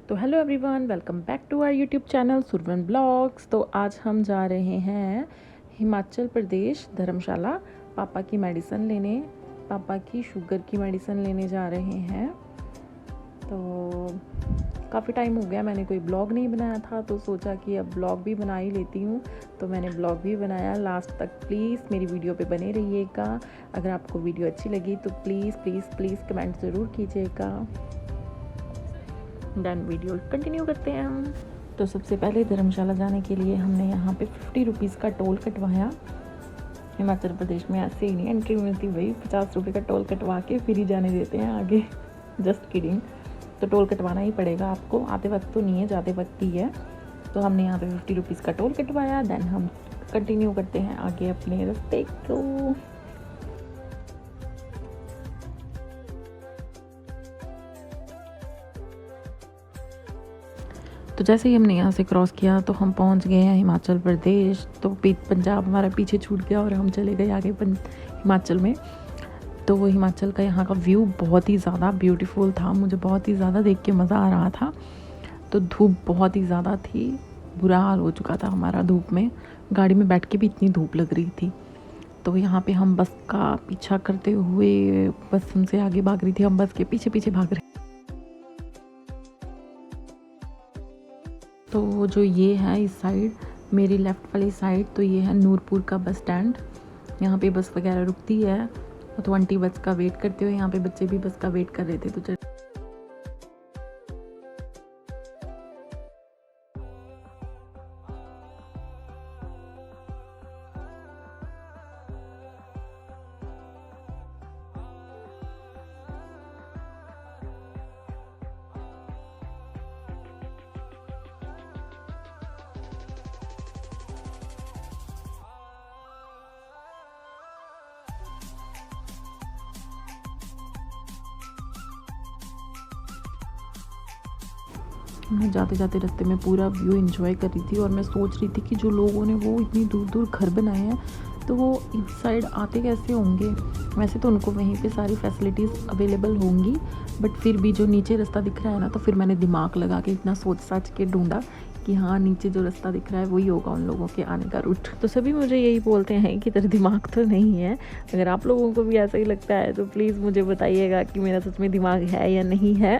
तो hello everyone, welcome back to our YouTube channel Suravan blogs. तो आज हम जा रहे हैं हिमाचल प्रदेश धर्मशाला पापा की मेडिसिन लेने। पापा की शुगर की मेडिसिन लेने जा रहे हैं। तो काफ़ी टाइम हो गया मैंने कोई ब्लॉग नहीं बनाया था, तो सोचा कि अब ब्लॉग भी बना ही लेती हूँ। तो मैंने ब्लॉग भी बनाया। लास्ट तक प्लीज़ मेरी वीडियो पे बने रहिएगा। अगर आपको वीडियो अच्छी लगी तो प्लीज़ प्लीज़ प्लीज़ कमेंट ज़रूर कीजिएगा। डन, वीडियो कंटिन्यू करते हैं हम। तो सबसे पहले धर्मशाला जाने के लिए हमने यहाँ पे 50 रुपीज़ का टोल कटवाया। हिमाचल प्रदेश में ऐसे ही नहीं एंट्री मिलती भाई, 50 रुपये का टोल कटवा के फिर ही जाने देते हैं आगे। Just kidding. तो टोल कटवाना ही पड़ेगा आपको, आते वक्त तो नहीं है, जाते वक्त ही है। तो हमने यहाँ पे 50 रुपीज़ का टोल कटवाया। देन हम कंटिन्यू करते हैं आगे अपने रास्ते को। तो जैसे ही हमने यहाँ से क्रॉस किया तो हम पहुँच गए हैं हिमाचल प्रदेश। तो पंजाब हमारा पीछे छूट गया और हम चले गए आगे हिमाचल में। तो वो हिमाचल का यहाँ का व्यू बहुत ही ज़्यादा ब्यूटीफुल था, मुझे बहुत ही ज़्यादा देख के मज़ा आ रहा था। तो धूप बहुत ही ज़्यादा थी, बुरा हाल हो चुका था हमारा धूप में। गाड़ी में बैठ के भी इतनी धूप लग रही थी। तो यहाँ पे हम बस का पीछा करते हुए, बस हमसे आगे भाग रही थी, हम बस के पीछे पीछे भाग रहे। तो जो ये है इस साइड, मेरी लेफ़्ट वाली साइड, तो ये है नूरपुर का बस स्टैंड। यहाँ पे बस वगैरह रुकती है। तो आंटी बस का वेट करते हुए, यहाँ पे बच्चे भी बस का वेट कर रहे थे। तो मैं जाते जाते रास्ते में पूरा व्यू एंजॉय कर रही थी। और मैं सोच रही थी कि जो लोगों ने वो इतनी दूर दूर घर बनाए हैं, तो वो इस साइड आते कैसे होंगे। वैसे तो उनको वहीं पे सारी फैसिलिटीज़ अवेलेबल होंगी, बट फिर भी जो नीचे रास्ता दिख रहा है ना, तो फिर मैंने दिमाग लगा के इतना सोच साच के ढूंढा कि हाँ, नीचे जो रास्ता दिख रहा है वही होगा उन लोगों के आने का रूट। तो सभी मुझे यही बोलते हैं कि तेरा दिमाग तो नहीं है। अगर आप लोगों को भी ऐसा ही लगता है तो प्लीज़ मुझे बताइएगा कि मेरा सच में दिमाग है या नहीं है।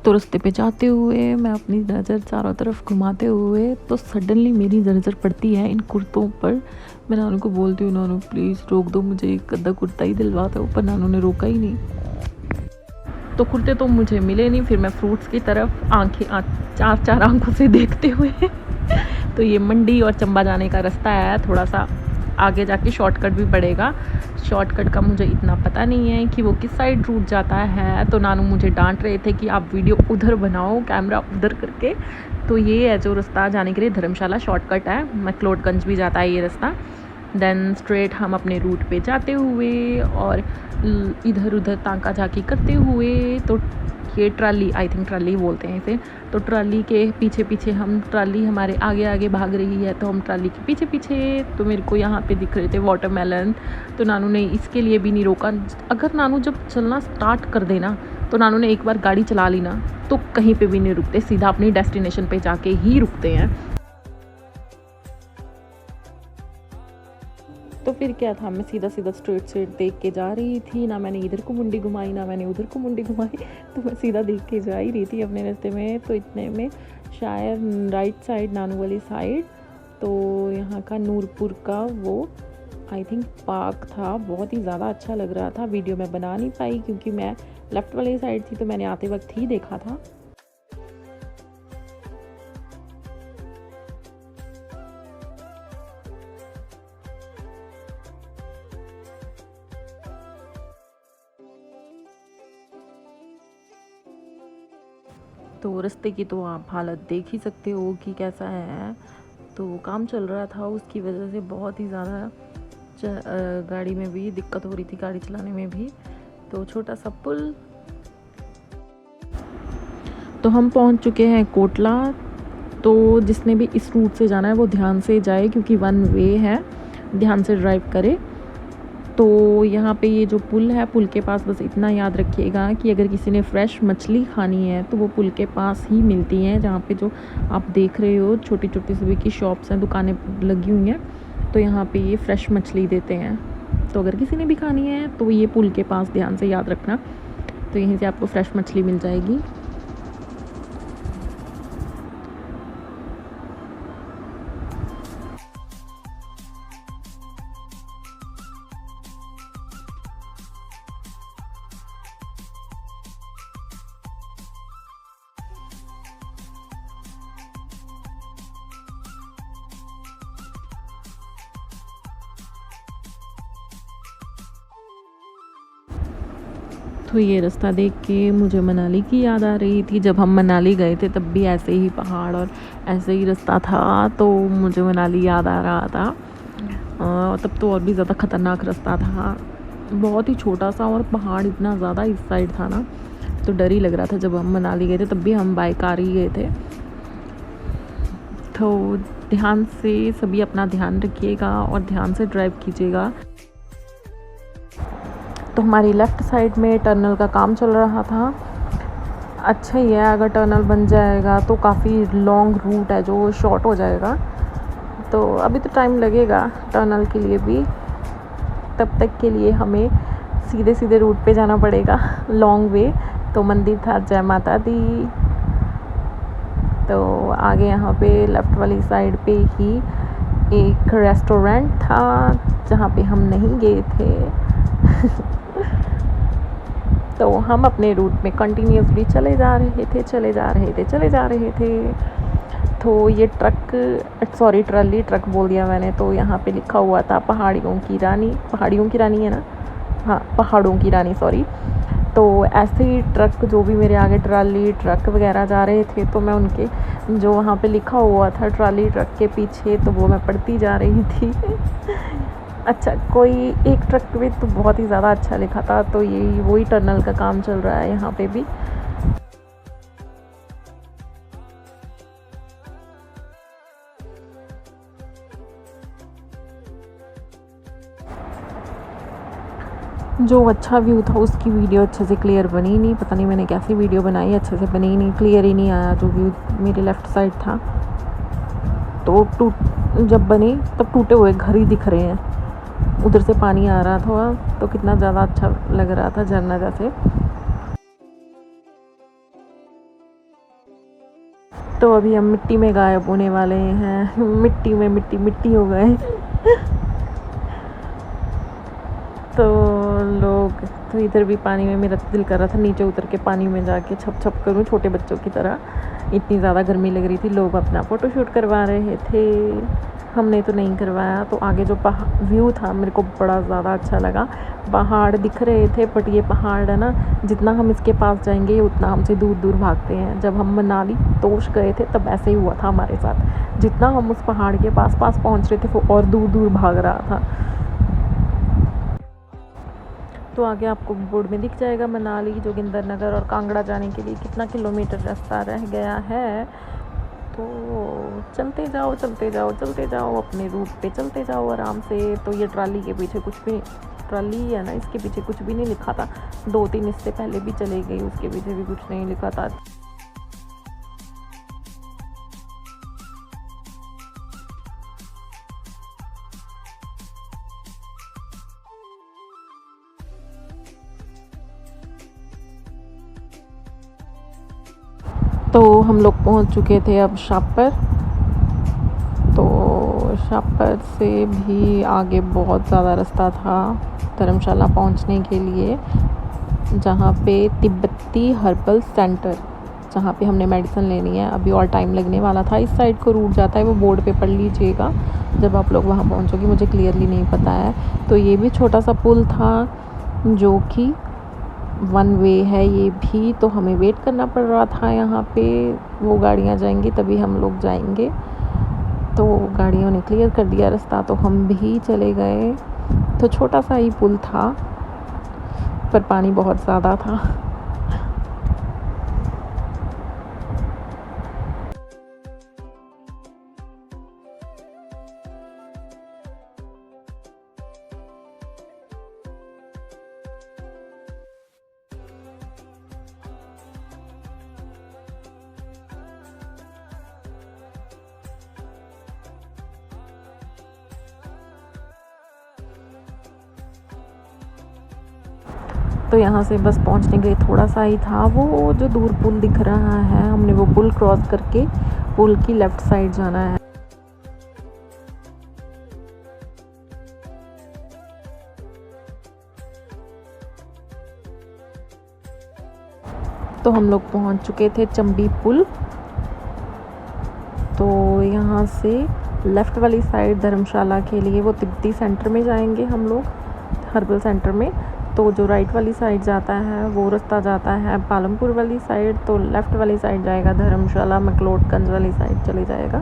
तो रास्ते पे जाते हुए मैं अपनी नज़र चारों तरफ घुमाते हुए, तो सडनली मेरी नज़र पड़ती है इन कुर्तों पर। मैं नानू को बोलती हूँ, नानू प्लीज़ रोक दो, मुझे एक अद्धा कुर्ता ही दिलवा दो। पर नानू ने रोका ही नहीं। तो कुर्ते तो मुझे मिले नहीं। फिर मैं फ्रूट्स की तरफ चार आंखों से देखते हुए तो ये मंडी और चंबा जाने का रास्ता है, थोड़ा सा आगे जाके शॉर्टकट भी पड़ेगा। शॉर्टकट का मुझे इतना पता नहीं है कि वो किस साइड रूट जाता है। तो नानू मुझे डांट रहे थे कि आप वीडियो उधर बनाओ, कैमरा उधर करके। तो ये है जो रास्ता जाने के लिए धर्मशाला शॉर्टकट है। मैक्लोडगंज भी जाता है ये रास्ता। देन स्ट्रेट हम अपने रूट पे जाते हुए और इधर उधर ताका झाकी करते हुए, तो ये ट्राली, आई थिंक ट्राली बोलते हैं इसे। तो ट्राली के पीछे पीछे हम, ट्राली हमारे आगे आगे भाग रही है तो हम ट्राली के पीछे पीछे। तो मेरे को यहाँ पे दिख रहे थे वाटरमेलन। तो नानू ने इसके लिए भी नहीं रोका। अगर नानू जब चलना स्टार्ट कर देना, तो नानू ने एक बार गाड़ी चला ली ना, तो कहीं पे भी नहीं रुकते, सीधा अपनी डेस्टिनेशन पे जाके ही रुकते हैं। तो फिर क्या था, मैं सीधा सीधा स्ट्रेट से देख के जा रही थी। ना मैंने इधर को मुंडी घुमाई, ना मैंने उधर को मुंडी घुमाई। तो मैं सीधा देख के जा ही रही थी अपने रास्ते में। तो इतने में शायद राइट साइड, नानू वाली साइड, तो यहाँ का नूरपुर का वो आई थिंक पार्क था। बहुत ही ज़्यादा अच्छा लग रहा था। वीडियो में बना नहीं पाई क्योंकि मैं लेफ़्ट वाली साइड थी, तो मैंने आते वक्त ही देखा था। तो रास्ते की तो आप हालत देख ही सकते हो कि कैसा है। तो काम चल रहा था, उसकी वजह से बहुत ही ज़्यादा गाड़ी में भी दिक्कत हो रही थी, गाड़ी चलाने में भी। तो छोटा सा पुल। तो हम पहुंच चुके हैं कोटला। तो जिसने भी इस रूट से जाना है वो ध्यान से जाए, क्योंकि वन वे है, ध्यान से ड्राइव करे। तो यहाँ पे ये जो पुल है, पुल के पास बस इतना याद रखिएगा कि अगर किसी ने फ़्रेश मछली खानी है तो वो पुल के पास ही मिलती हैं, जहाँ पे जो आप देख रहे हो छोटी छोटी सभी की शॉप्स हैं, दुकानें लगी हुई हैं। तो यहाँ पे ये फ़्रेश मछली देते हैं। तो अगर किसी ने भी खानी है तो ये पुल के पास ध्यान से याद रखना, तो यहीं से आपको फ़्रेश मछली मिल जाएगी। तो ये रास्ता देख के मुझे मनाली की याद आ रही थी। जब हम मनाली गए थे तब भी ऐसे ही पहाड़ और ऐसे ही रास्ता था, तो मुझे मनाली याद आ रहा था। तब तो और भी ज़्यादा ख़तरनाक रास्ता था, बहुत ही छोटा सा, और पहाड़ इतना ज़्यादा इस साइड था ना, तो डर ही लग रहा था। जब हम मनाली गए थे तब भी हम बाय कार ही गए थे। तो ध्यान से सभी अपना ध्यान रखिएगा और ध्यान से ड्राइव कीजिएगा। तो हमारी लेफ़्ट साइड में टनल का काम चल रहा था। अच्छा ही है, अगर टनल बन जाएगा तो काफ़ी लॉन्ग रूट है जो शॉर्ट हो जाएगा। तो अभी तो टाइम लगेगा टनल के लिए भी, तब तक के लिए हमें सीधे सीधे रूट पे जाना पड़ेगा, लॉन्ग वे। तो मंदिर था जय माता दी। तो आगे यहाँ पे लेफ़्ट वाली साइड पे ही एक रेस्टोरेंट था जहाँ पे हम नहीं गए थे। तो हम अपने रूट में कंटिन्यूसली चले जा रहे थे। तो ये ट्रक बोल दिया मैंने। तो यहाँ पे लिखा हुआ था पहाड़ियों की रानी है ना, हाँ पहाड़ों की रानी, सॉरी। तो ऐसे ही ट्रक जो भी मेरे आगे ट्रॉली ट्रक वगैरह जा रहे थे, तो मैं उनके जो वहाँ पे लिखा हुआ था ट्रॉली ट्रक के पीछे, तो वो मैं पढ़ती जा रही थी। अच्छा, कोई एक ट्रक में तो बहुत ही ज़्यादा अच्छा लिखा था। तो ये वही टनल का काम चल रहा है यहाँ पे भी। जो अच्छा व्यू था उसकी वीडियो अच्छे से क्लियर बनी नहीं, पता नहीं मैंने कैसी वीडियो बनाई, अच्छे से बनी नहीं, क्लियर ही नहीं आया जो व्यू मेरे लेफ़्ट साइड था। तो जब बनी तब टूटे हुए घर ही दिख रहे हैं, उधर से पानी आ रहा था, तो कितना ज़्यादा अच्छा लग रहा था, झरना जैसे। तो अभी हम मिट्टी में गायब होने वाले हैं, मिट्टी में मिट्टी हो गए। तो लोग तो इधर भी पानी में, मेरा दिल कर रहा था नीचे उतर के पानी में जाके छप छप करूँ छोटे बच्चों की तरह, इतनी ज़्यादा गर्मी लग रही थी। लोग अपना फ़ोटोशूट करवा रहे थे, हमने तो नहीं करवाया। तो आगे जो व्यू था मेरे को बड़ा ज़्यादा अच्छा लगा, पहाड़ दिख रहे थे, बट ये पहाड़ है ना, जितना हम इसके पास जाएंगे उतना हमसे दूर दूर भागते हैं। जब हम मनाली तोश गए थे तब ऐसे ही हुआ था हमारे साथ, जितना हम उस पहाड़ के पास पहुँच रहे थे वो और दूर दूर भाग रहा था। तो आगे आपको बोर्ड में दिख जाएगा मनाली जोगिंदरनगर और कांगड़ा जाने के लिए कितना किलोमीटर रास्ता रह गया है। तो चलते जाओ अपने रूट पे चलते जाओ आराम से। तो ये ट्रॉली के पीछे कुछ भी, ट्रॉली है ना, इसके पीछे कुछ भी नहीं लिखा था। 2-3 इससे पहले भी चले गई, उसके पीछे भी कुछ नहीं लिखा था। तो हम लोग पहुंच चुके थे अब शापर। तो शापर से भी आगे बहुत ज़्यादा रास्ता था धर्मशाला पहुंचने के लिए, जहाँ पे तिब्बती हर्बल सेंटर, जहाँ पे हमने मेडिसिन लेनी है। अभी और टाइम लगने वाला था। इस साइड को रूट जाता है, वो बोर्ड पे पढ़ लीजिएगा जब आप लोग वहाँ पहुँचोगे, मुझे क्लियरली नहीं पता है। तो ये भी छोटा सा पुल था जो कि 1 वे है ये भी, तो हमें वेट करना पड़ रहा था यहाँ पे, वो गाड़ियाँ जाएंगी तभी हम लोग जाएंगे। तो गाड़ियों ने क्लियर कर दिया रास्ता, तो हम भी चले गए। तो छोटा सा ही पुल था पर पानी बहुत ज़्यादा था। तो यहाँ से बस पहुँचने के लिए थोड़ा सा ही था। वो जो दूर पुल दिख रहा है, हमने वो पुल क्रॉस करके पुल की लेफ़्ट साइड जाना है। तो हम लोग पहुँच चुके थे चंबी पुल। तो यहाँ से लेफ़्ट वाली साइड धर्मशाला के लिए वो तिब्बती सेंटर में जाएंगे हम लोग, हर्बल सेंटर में। तो जो राइट वाली साइड जाता है वो रास्ता जाता है पालमपुर वाली साइड, तो लेफ़्ट वाली साइड जाएगा धर्मशाला, मैक्लोडगंज वाली साइड चले जाएगा।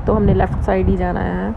तो हमने लेफ़्ट साइड ही जाना है।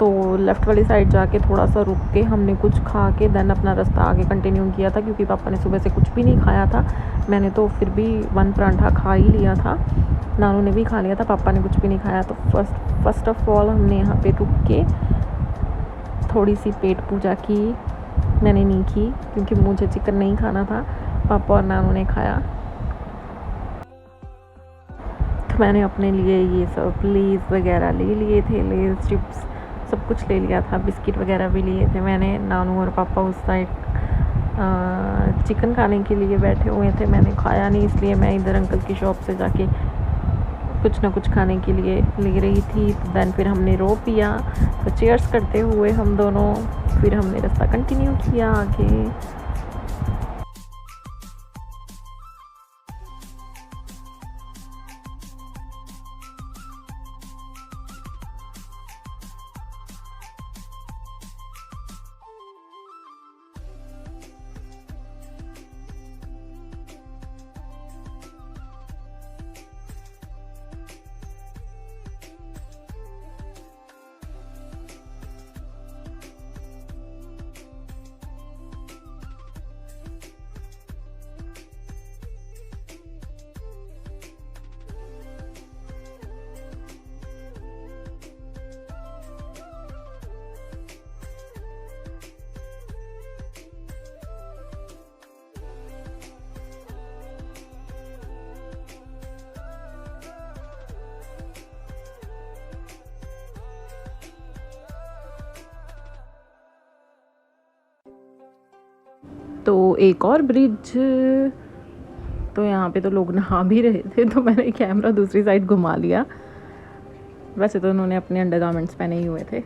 तो लेफ़्ट वाली साइड जाके थोड़ा सा रुक के हमने कुछ खा के देन अपना रास्ता आगे कंटिन्यू किया था, क्योंकि पापा ने सुबह से कुछ भी नहीं खाया था। मैंने तो फिर भी 1 परांठा खा ही लिया था, नानू ने भी खा लिया था, पापा ने कुछ भी नहीं खाया। तो फर्स्ट ऑफ ऑल हमने यहाँ पे रुक के थोड़ी सी पेट पूजा की। मैंने नहीं की क्योंकि मुझे चिकन नहीं खाना था, पापा और नानू ने खाया। तो मैंने अपने लिए ये सब लेज़ वगैरह ले लिए थे, लेज़ चिप्स सब कुछ ले लिया था, बिस्किट वगैरह भी लिए थे मैंने। नानू और पापा उस साइड चिकन खाने के लिए बैठे हुए थे, मैंने खाया नहीं, इसलिए मैं इधर अंकल की शॉप से जाके कुछ ना कुछ खाने के लिए ले रही थी। देन फिर हमने रो पिया, तो चीयर्स करते हुए हम दोनों फिर हमने रास्ता कंटिन्यू किया आगे। तो एक और ब्रिज, तो यहाँ पे तो लोग नहा भी रहे थे, तो मैंने कैमरा दूसरी साइड घुमा लिया। वैसे तो उन्होंने अपने अंडरगारमेंट्स पहने ही हुए थे।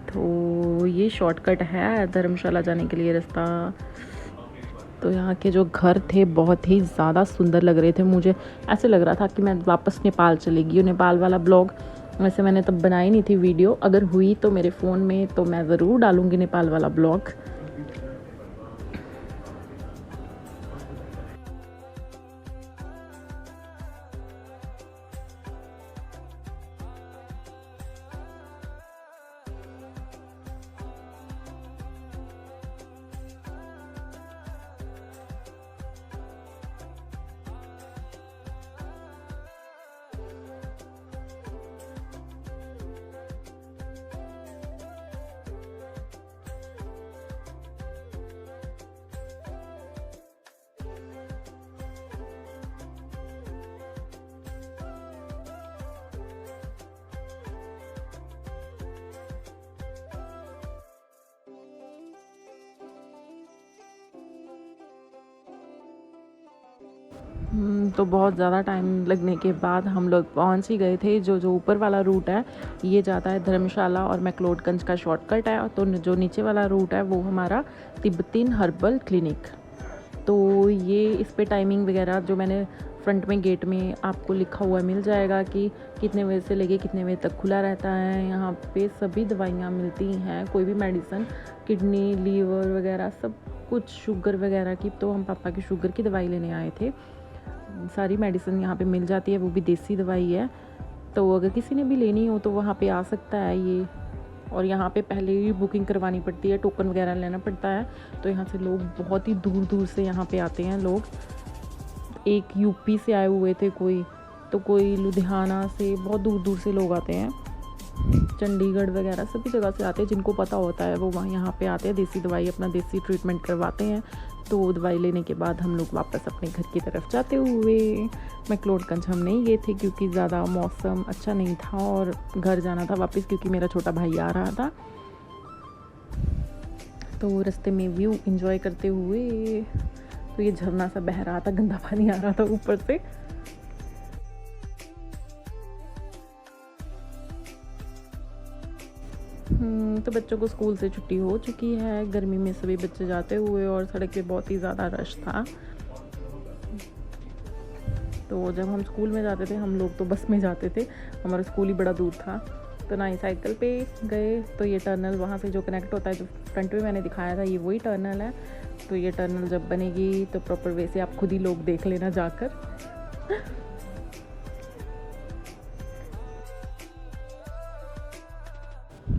तो ये शॉर्टकट है धर्मशाला जाने के लिए रास्ता। तो यहाँ के जो घर थे बहुत ही ज़्यादा सुंदर लग रहे थे, मुझे ऐसे लग रहा था कि मैं वापस नेपाल चली गई हूँ। नेपाल वाला ब्लॉग वैसे मैंने तब बनाई नहीं थी वीडियो, अगर हुई तो मेरे फ़ोन में तो मैं ज़रूर डालूँगी नेपाल वाला ब्लॉग। तो बहुत ज़्यादा टाइम लगने के बाद हम लोग पहुंच ही गए थे। जो ऊपर वाला रूट है ये जाता है धर्मशाला और मैक्लोडगंज का शॉर्टकट है, तो जो नीचे वाला रूट है वो हमारा तिब्बतीन हर्बल क्लिनिक। तो ये इस पे टाइमिंग वगैरह जो मैंने फ्रंट में गेट में आपको लिखा हुआ मिल जाएगा कि कितने बजे से लेके कितने बजे तक खुला रहता है। यहाँ पे सभी दवाइयाँ मिलती हैं, कोई भी मेडिसिन, किडनी, लीवर वगैरह सब कुछ, शुगर वगैरह की। तो हम पापा की शुगर की दवाई लेने आए थे, सारी मेडिसिन यहाँ पे मिल जाती है, वो भी देसी दवाई है। तो अगर किसी ने भी लेनी हो तो वहाँ पे आ सकता है ये। और यहाँ पे पहले ही बुकिंग करवानी पड़ती है, टोकन वगैरह लेना पड़ता है। तो यहाँ से लोग बहुत ही दूर दूर से यहाँ पे आते हैं लोग। एक यूपी से आए हुए थे कोई, तो कोई लुधियाना से, बहुत दूर दूर से लोग आते हैं, चंडीगढ़ वगैरह सभी जगह से आते हैं। जिनको पता होता है वो वहाँ यहाँ पे आते हैं, देसी दवाई अपना देसी ट्रीटमेंट करवाते हैं। तो दवाई लेने के बाद हम लोग वापस अपने घर की तरफ जाते हुए, मैक्लोडगंज हम नहीं गए थे क्योंकि ज़्यादा मौसम अच्छा नहीं था और घर जाना था वापस क्योंकि मेरा छोटा भाई आ रहा था। तो रास्ते में व्यू एंजॉय करते हुए, तो ये झरना सा बह रहा था, गंदा पानी आ रहा था ऊपर से। तो बच्चों को स्कूल से छुट्टी हो चुकी है, गर्मी में सभी बच्चे जाते हुए, और सड़क पे बहुत ही ज़्यादा रश था। तो जब हम स्कूल में जाते थे, हम लोग तो बस में जाते थे, हमारा स्कूल ही बड़ा दूर था, तो ना ही साइकिल पे गए। तो ये टनल वहाँ से जो कनेक्ट होता है, जो फ्रंट में मैंने दिखाया था, ये वही टनल है। तो ये टनल जब बनेगी तो प्रॉपर वे से आप खुद ही लोग देख लेना जाकर।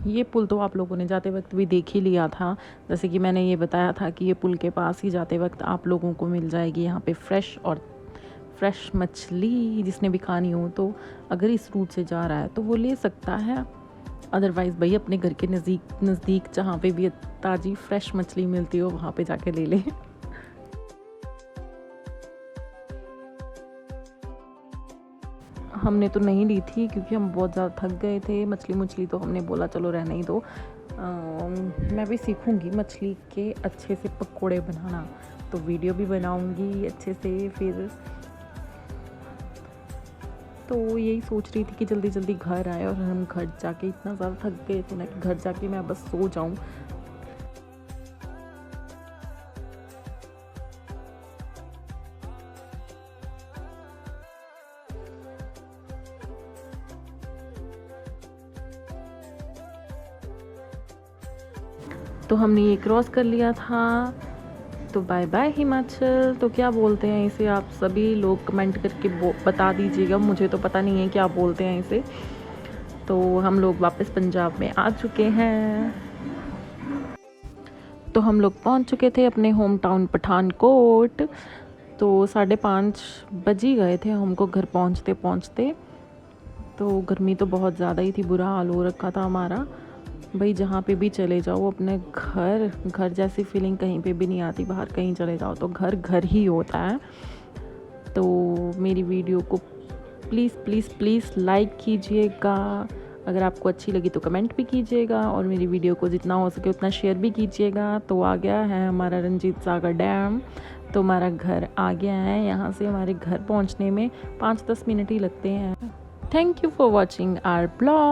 ये पुल तो आप लोगों ने जाते वक्त भी देख ही लिया था, जैसे कि मैंने ये बताया था कि ये पुल के पास ही जाते वक्त आप लोगों को मिल जाएगी यहाँ पे फ्रेश मछली, जिसने भी खानी हो तो अगर इस रूट से जा रहा है तो वो ले सकता है। अदरवाइज़ भाई अपने घर के नज़दीक जहाँ पे भी ताज़ी फ्रेश मछली मिलती हो वहाँ पे जाके ले ले। हमने तो नहीं ली थी क्योंकि हम बहुत ज़्यादा थक गए थे। मछली तो हमने बोला चलो रहने ही दो। मैं भी सीखूँगी मछली के अच्छे से पकोड़े बनाना, तो वीडियो भी बनाऊँगी अच्छे से फिर। तो यही सोच रही थी कि जल्दी जल्दी घर आए, और हम घर जाके इतना ज़्यादा थक गए थे ना कि घर जाके मैं बस सो जाऊँ। तो हमने ये क्रॉस कर लिया था, तो बाय बाय हिमाचल। तो क्या बोलते हैं इसे आप सभी लोग कमेंट करके बता दीजिएगा, मुझे तो पता नहीं है क्या बोलते हैं इसे। तो हम लोग वापस पंजाब में आ चुके हैं। तो हम लोग पहुंच चुके थे अपने होम टाउन पठानकोट। तो 5:30 बज ही गए थे हमको घर पहुंचते पहुंचते। तो गर्मी तो बहुत ज़्यादा ही थी, बुरा हाल हो रखा था हमारा। भाई जहाँ पे भी चले जाओ, अपने घर जैसी फीलिंग कहीं पे भी नहीं आती। बाहर कहीं चले जाओ तो घर ही होता है। तो मेरी वीडियो को प्लीज़ लाइक कीजिएगा, अगर आपको अच्छी लगी तो कमेंट भी कीजिएगा, और मेरी वीडियो को जितना हो सके उतना शेयर भी कीजिएगा। तो आ गया है हमारा रंजीत सागर डैम, तो हमारा घर आ गया है। यहाँ से हमारे घर पहुँचने में 5-10 मिनट ही लगते हैं। Thank you for watching our blog.